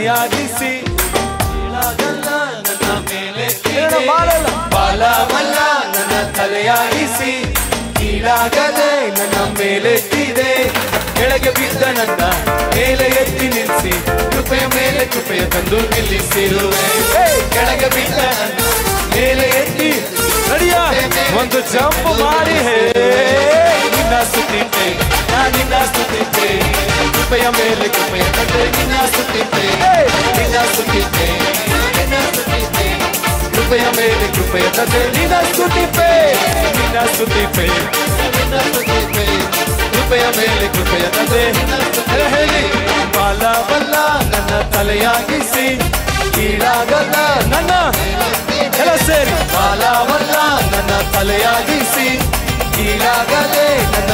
ತಲೆಯಾಗಿಸಿ ನನ್ನ ಮೇಲೆ ಬಾಲವಲ್ಲ ನನ್ನ ತಲೆಯಾಗಿಸಿ ಕೀಳಾಗದೆ ನನ್ನ ಮೇಲೆತ್ತಿದೆ ಕೆಳಗೆ ಬಿದ್ದ ನನ್ನ ಮೇಲೆ ಎತ್ತಿ ನಿಲ್ಲಿಸಿ ಕೃಪೆಯ ಮೇಲೆ ಕೃಪೆಯ ತಂದು ನಿಲ್ಲಿಸಿರುವೆ ಕೆಳಗೆ ಬಿದ್ದ ನನ್ನ ಮೇಲೆ ಎತ್ತಿ ನಡಿಯಾ ಒಂದು ಜಂಪ್ ಮಾಡಿ ನಿನ್ನ ಸ್ತುತಿತೆ ನಿನ್ನ ಸ್ತುತಿತೆ ಕೃಪೆಯ ಮೇಲೆ ಕೃಪೆಯ ತಂದೆ ನಿನ್ನ ಸ್ತುತಿತೆ ನಿನ್ನ ಸ್ತುತಿತೆ ನಿನ್ನ ಸ್ತುತಿತೆ ಕೃಪೆಯ ಮೇಲೆ ಕೃಪೆಯ ತಂದೆ ನಿನ್ನ ಸ್ತುತಿತೆ ನಿನ್ನ ಸ್ತುತಿತೆ ನಿನ್ನ ಸ್ತುತಿತೆ ಕೃಪೆಯ ಮೇಲೆ ಕೃಪೆಯ ತಂದೆ ಹೇಳಿ ಬಾಲವಲ್ಲ ನನ್ನ ತಲೆಯಾಗಿಸಿ ಕೀಳಾಗಲ್ಲ ನನ್ನ ಎಲ್ಲ ಸೇರಿ ಬಾಲವಲ್ಲ ನನ್ನ ತಲೆಯಾಗಿಸಿ ಕೀಳಾಗದೆ ನನ್ನ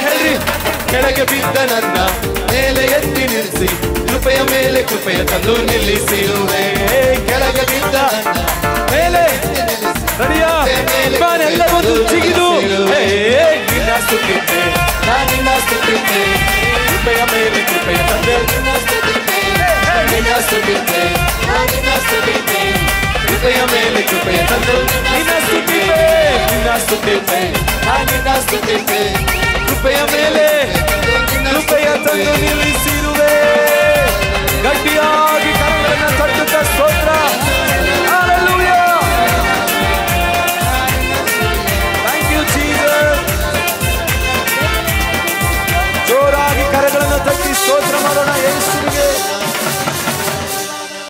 ಹೇಳ್ರಿ ಕೆಳಗೆ ಬಿದ್ದ ನನ್ನ ಮೇಲೆ ಎತ್ತಿ ನಿಲ್ಲಿಸಿ ಕೃಪೆಯ ಮೇಲೆ ಕೃಪೆಯ ತಂದು ನಿಲ್ಲಿಸಿರುವೆ ಕೆಳಗೆ ಬಿದ್ದ ಮೇಲೆ ಎಲ್ಲವೂ ಜಿಗಿದು ನಿನ್ನ ಸ್ತುತಿತೆ ನಿನ್ನ ಸ್ತುತಿತೆ ಕೃಪೆಯ ಮೇಲೆ ಕೃಪೆಯ ತಂದೆ ನಿನ್ನ ಸ್ತುತಿತೆ ನಿನ್ನ ಸ್ತುತಿತೆ ನಿನ್ನ ಸ್ತುತಿತೆ ಕೃಪೆಯ ಮೇಲೆ ಕೃಪೆಯ ತಂದೆ ನಿನ್ನ ಸ್ತುತಿತೆ ನಿನ್ನ ಸ್ತುತಿತೆ ನಿನ್ನ ಸ್ತುತಿತೆ ಕೃಪೆಯ ಮೇಲೆ ಕೃಪೆಯ ತಂದು ನಿಲ್ಲಿಸಿರುವೆ ಗಟ್ಟಿಯಾಗಿ ಕಣ್ಣನ್ನು ತಟ್ಟುತ್ತಾ